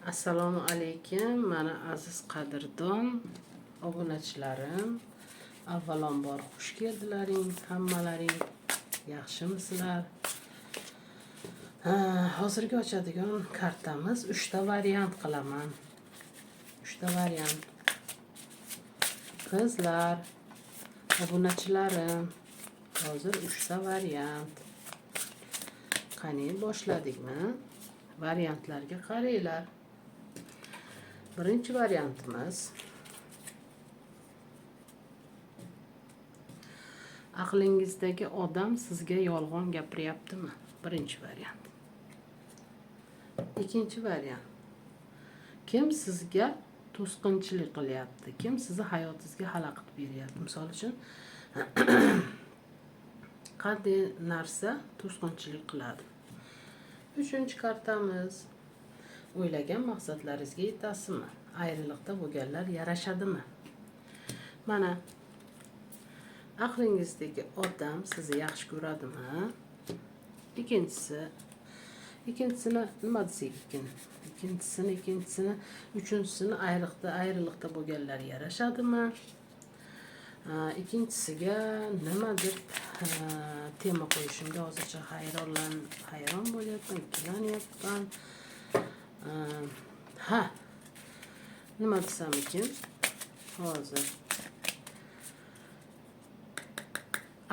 Assalomu alaykum, mana aziz qadrdon obunachilarim. Avvalambor xush keldilaring, hammalaring. Yaxshimisizlar? Hozirgi ochadigan kartamiz 3 ta variant qilaman. 3 ta variant. Qizlar, obunachilarim, hozir 3 ta variant. Qani boshladikmi? Variantlarga qaranglar. Birinchi variantimiz aqlingizdagi odam sizga yolg'on gapiryaptimi? Birinchi variant. Ikkinchi variant. Kim sizga to'sqinchilik qilyapti? Kim sizni hayotingizga xalaqit beryapti? Misol uchun qanday narsa to'sqinchilik qiladi? Uchinchi kartamiz. O'ylagan maqsadlaringizga yetasizmi? Ayriliqda bo'lganlar yarashadimi? Mana aqlingizdagi odam sizni yaxshi ko'radimi? Ikkinchisini nima desak ekan? Ikkinchisini, uchinchisini ayriliqda bo'lganlar yarashadimi? Ikkinchisiga nima deb tema qo'yishimga hozircha hayron bo'lyapman, ikkilanyapman. Nima desam ekan? Hozir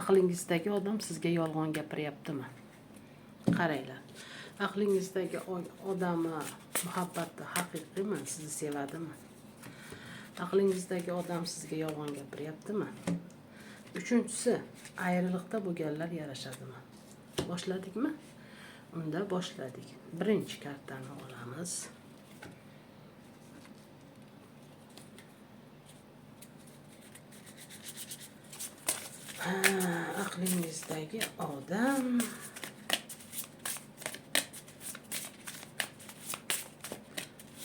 aqlingizdagi odam sizga yolg'on gapiryaptimi? Qaranglar. Aqlingizdagi odamni muhabbati haqiqiymi? Sizni sevadimi? Aqlingizdagi odam sizga yolg'on gapiryaptimi? Uchinchisi, ayriliqda bo'lganlar yarashadimi? Boshladikmi? Unda boshladik. Birinchi kartani olamiz. Aqlingizdagi odam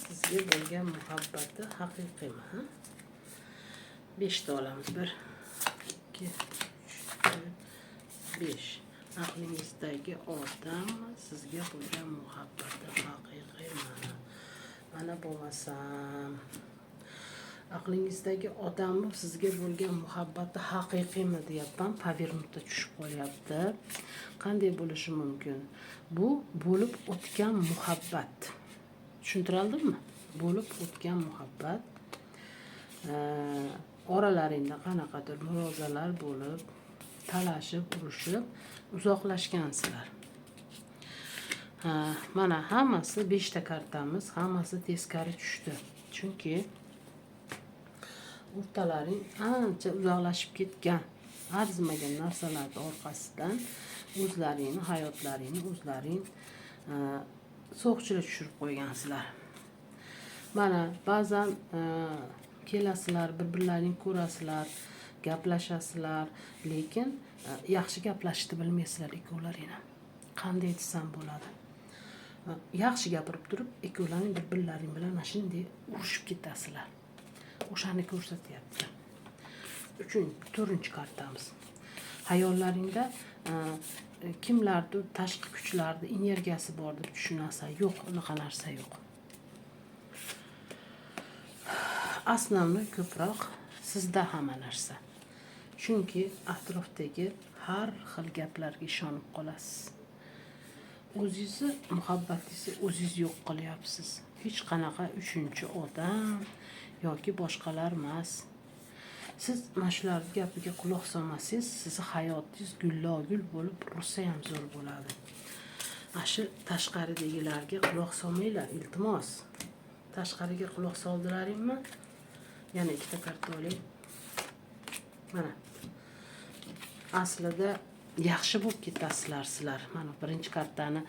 sizga bo'lgan muhabbati haqiqiymi? 5 ta olamiz. 1 2 3 4 5. Aqlingizdagi odam sizga bo'lgan muhabbati haqiqiymi? Mana bo'lmasam aqlingizdagi odam sizga bo'lgan muhabbati haqiqiymi deyapman. Повернутda tushib qolyapti. Qanday bo'lishi mumkin? Bu bo'lib o'tgan muhabbat. Tushuntirdimmi? Bo'lib o'tgan muhabbat. Oralaringda qanaqadir murojaatlar bo'lib, talashib, urushib, uzoqlashgansizlar. Mana hammasi 5 ta kartamiz, hammasi teskari tushdi. Chunki o'rtalaring ancha uzoqlashib ketgan, arzimagan narsalar orqasidan o'zlaringni hayotlaringni o'zlaring so'qchilik tushirib qo'ygansizlar. Mana ba'zan kelasizlar, bir-birlaringni ko'rasizlar, gaplashasizlar, lekin yaxshi gaplashishni bilmaysizlar ikkovlaringni. Qanday desam bo'ladi? Yaxshi gapirib turib, ikkovlaring bir-birlaring bilan mana shunday urushib ketasizlar. O'shani ko'rsatyapti. 4-chi kartamiz. Hayollaringda kimlardir tashqi kuchlarni energiyasi bor deb tushunasan. Yo'q, unaqa narsa yo'q. Aslan ko'proq sizda hamma narsa. Chunki atrofdagi har xil gaplarga ishonib qolasiz. O'zingizni muhabbatingizni o'zingiz yo'q qilyapsiz. Hech qanaqa uchinchi odam yoki boshqalar emas. Siz mana shular gapiga quloq solmasangiz, sizni hayotingiz gullo-gul bo'lib, ursa ham zo'r bo'ladi. Shu tashqaridagilarga quloq solmanglar, iltimos. Tashqariga quloq soldilaringmi? Yana 2 ta karta oling. Mana. Aslida yaxshi bo'lib ketasizlar sizlar. Mana birinchi kartani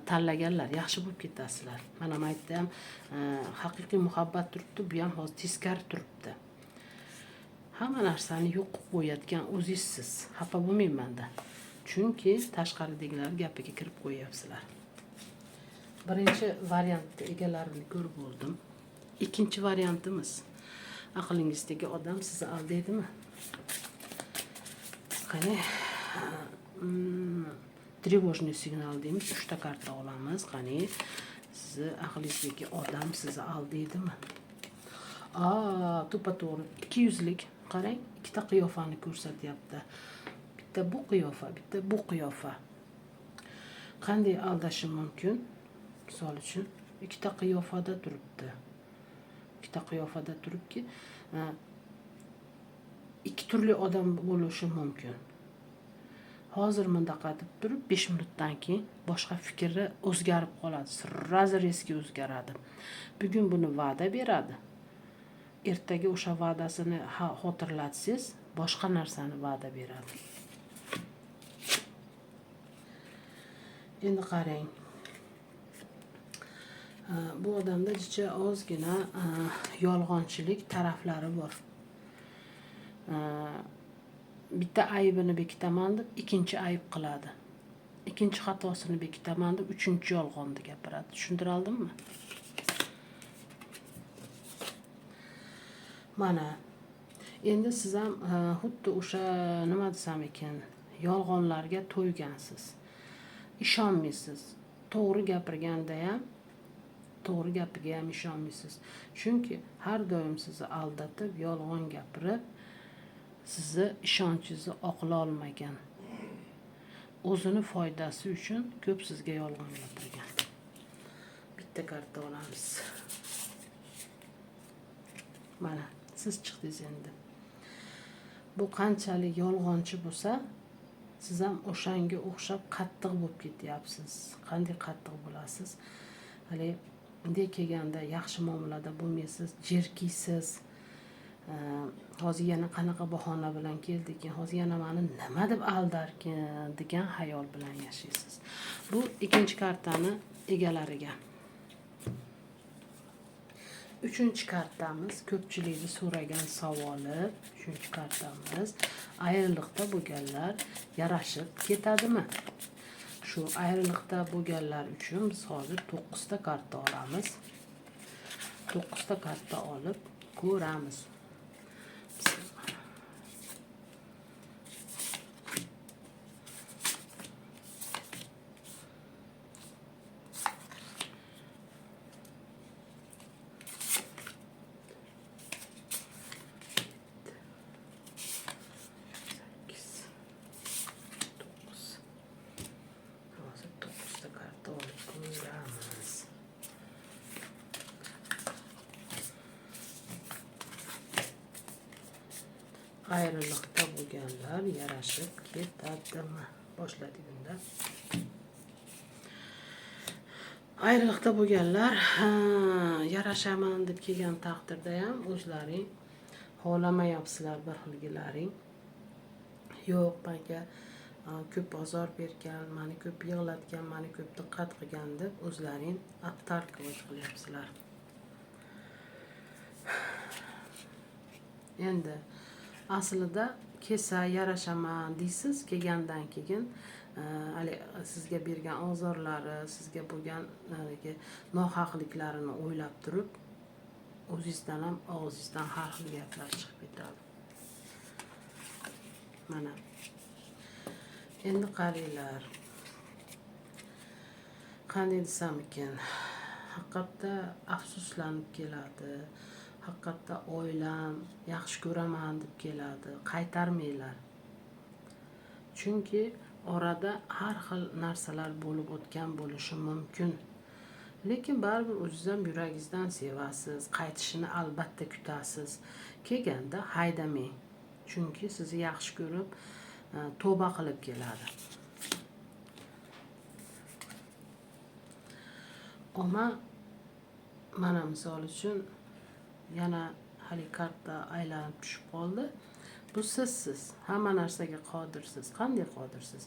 tanlaganlar yaxshi bo'lib ketasizlar. Mana men aytdim, haqiqiy muhabbat turibdi, bu ham hozir teskari turibdi. Hamma narsani yo'q qilib qo'yadigan o'zingizsiz. Xafa bo'lmayman-da. Chunki tashqaridagilar gapiga kirib qo'yapsizlar. Birinchi variantni egalarini ko'rib oldim. Ikkinchi variantimiz. Aqlingizdagi odam sizni aldaydimi? Qani тревожный signal deymiz. 3 ta karta olamiz. Qani siz sizni aqlingizdagi odam sizni aldaydimi? To'ppa-to'g'ri 200lik. Qarang, ikkita qiyofani ko'rsatyapti. Bitta bu qiyofa, bitta bu qiyofa. Qanday aldashi mumkin? Misol uchun, ikkita qiyofada turibdi. Ikkita qiyofada turibki, ikki turli odam bo'lishi mumkin. Hozir bundaqa deb turib 5 minutdan keyin boshqa fikri o'zgarib qoladi. Sirrazi rezki o'zgaradi. Bugun buni va'da beradi. Ertaga o'sha va'dasini xotirlatsangiz, boshqa narsani va'da beradi. Endi qarang. Bu odamda jicha ozgina yolg'onchilik taraflari bor. Bitta aybini bekitaman deb ikkinchi ayb qiladi. Ikkinchi xatosini bekitaman deb uchinchi yolg'onni gapiradi. Tushuntiraldimmi? Mana. Endi siz ham xuddi o'sha nima desam ekan, yolg'onlarga to'ygansiz. Ishonmaysiz. To'g'ri gapirganda ham, to'g'ri gapiga ham ishonmaysiz. Chunki har doim sizni aldatib, yolg'on gapirib, sizni ishonchingizni oqla olmagan. O'zini foydasi uchun ko'p sizga yolg'on gapirgan. Bitta karta olamiz. Mana, siz chiqdingiz endi. Bu qanchalik yolg'onchi bo'lsa, siz ham o'shanga o'xshab qattiq bo'lib ketyapsiz. Qanday qattiq bo'lasiz? Hali bunday kelganda yaxshi muomalada bo'lmaysiz, jerkiysiz. Hozir yana qanaqa bahona bilan keldik, hozir yana meni nima deb aldarkin degan xayol bilan yashaysiz. Bu ikkinchi kartani egalariga. Uchinchi kartamiz ko'pchilikni so'ragan savoli. Uchinchi kartamiz ayriliqda bo'lganlar yarashib ketadimi? Shu ayriliqda bo'lganlar uchun biz hozir 9 ta karta olamiz. 9 ta karta olib ko'ramiz. Ayriliqda bo'lganlar yarashib ketadimi? Boshladik unda. Ayriliqda bo'lganlar yarashaman deb kelgan taqdirda ham o'zlaring xohlamayapsizlar bir xilgilaring. Yo'q, menga ko'p ozor bergan, meni ko'p yig'latgan, meni ko'p diqqat qilgan deb o'zlaring attarkovat qilyapsizlar. Endi aslida kelsa yarashaman deysiz, kelgandan keyin sizga bergan ozorlari, sizga bo'lgan nohaqliklarini o'ylab turib, o'zingizdan ham og'zingizdan har xil gaplar chiqib ketadi. Mana. Endi qaranglar. Qanday desam ekan, haqiqatda afsuslanib keladi. Haqiqatda oilam yaxshi ko'raman deb keladi, qaytarmaylar. Chunki orada har xil narsalar bo'lib o'tgan bo'lishi mumkin. Lekin baribir o'zingiz ham yuragingizdan sevasiz, qaytishini albatta kutasiz. Kelganda haydamang. Chunki sizni yaxshi ko'rib, tavba qilib keladi. Ammo mana misol uchun yana hali karta aylanib tushib qoldi. Bu sizsiz. Hamma narsaga qodirsiz. Qanday qodirsiz?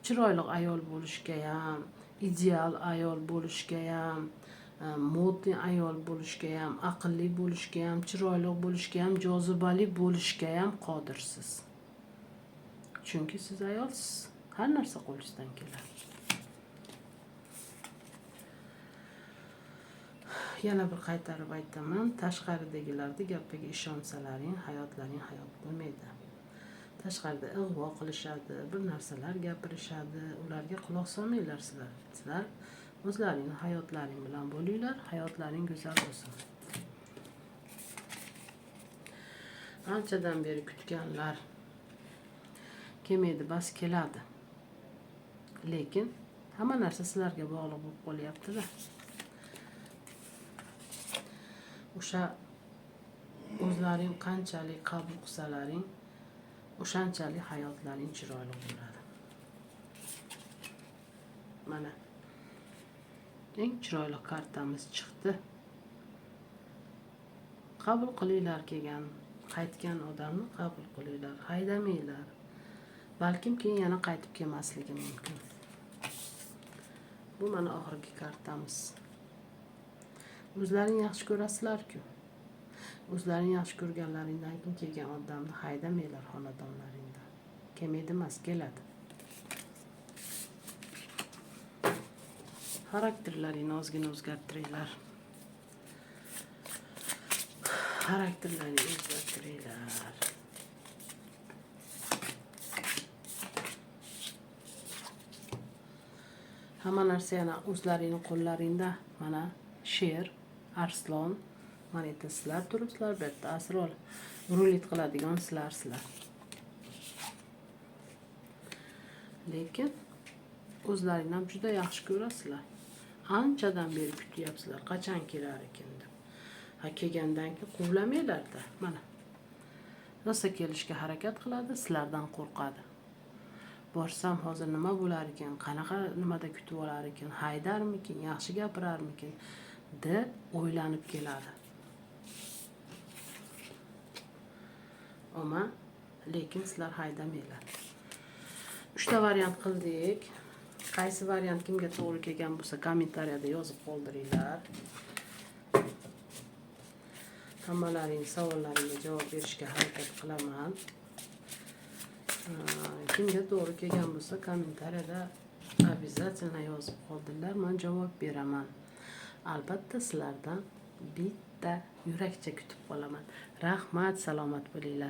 Chiroyli ayol bo'lishga ham, ideal ayol bo'lishga ham, modniy ayol bo'lishga ham, aqlli bo'lishga ham, chiroyli bo'lishga ham, jozibali bo'lishga ham qodirsiz. Chunki siz ayolsiz. Har narsa qo'lingizdan keladi. Yana bir qaytarib aytaman, tashqaridagilarda gapiga ishonsalaring, hayotlaring hayot bo'lmaydi. Tashqarida ig'vo qilishadi, bir narsalar gapirishadi, ularga quloq solmanglar sizlar. Sizlar O'zlaring hayotlaring bilan bo'linglar, hayotlaring go'zal bo'lsin. Anchadan beri kutganlar kelmaydi, bas keladi. Lekin hamma narsa sizlarga bog'liq bo'lib qolyapti-da. O'sha o'zlaring qanchalik qabul qilsalaring, o'shanchalik hayotlaring chiroyli bo'ladi. Mana eng chiroyli kartamiz chiqdi. Qabul qilinglar, kelgan, qaytgan odamni qabul qilinglar, haydamanglar. Balkim keyin yana qaytib kelmasligi mumkin. Bu mana oxirgi kartamiz. O'zlaring yaxshi ko'rasizlar-ku. O'zlaring yaxshi ko'rganlaringdan keyin kelgan odamni haydamanglar xonadonlaringdan. Kelmaydi emas, keladi. Xarakterlaringni ozgina o'zgartiringlar. Xarakterlaringni o'zgartiringlar. Hamma narsa yana o'zlaringning qo'llaringda. Mana sher, arslon, mana endi sizlar turibsizlar, bu yerda asror rulet qiladigan sizlar. Lekin o'zlaringni ham juda yaxshi ko'rasizlar. Anchadan beri kutyapsizlar, qachon kelar ekan deb. Ha, kelgandan keyin quvlamanglar-da. Mana rosa kelishga harakat qiladi, sizlardan qo'rqadi. Borsam hozir nima bo'lar ekan, qanaqa nimada kutib olar ekan, haydarmikin, yaxshi gapirarmikin deb o'ylanib keladi. Ammo lekin sizlar haydamanglar. 3 ta variant qildik. Qaysi variant kimga to'g'ri kelgan bo'lsa, kommentariyada yozib qoldiringlar. Hammalaring savollaringga javob berishga harakat qilaman. Kimga to'g'ri kelgan bo'lsa, kommentariyada обязательно yozib qoldiringlar, men javob beraman. Albatta sizlardan bitta yurakcha kutib qolaman. Rahmat, salomat bo'linglar.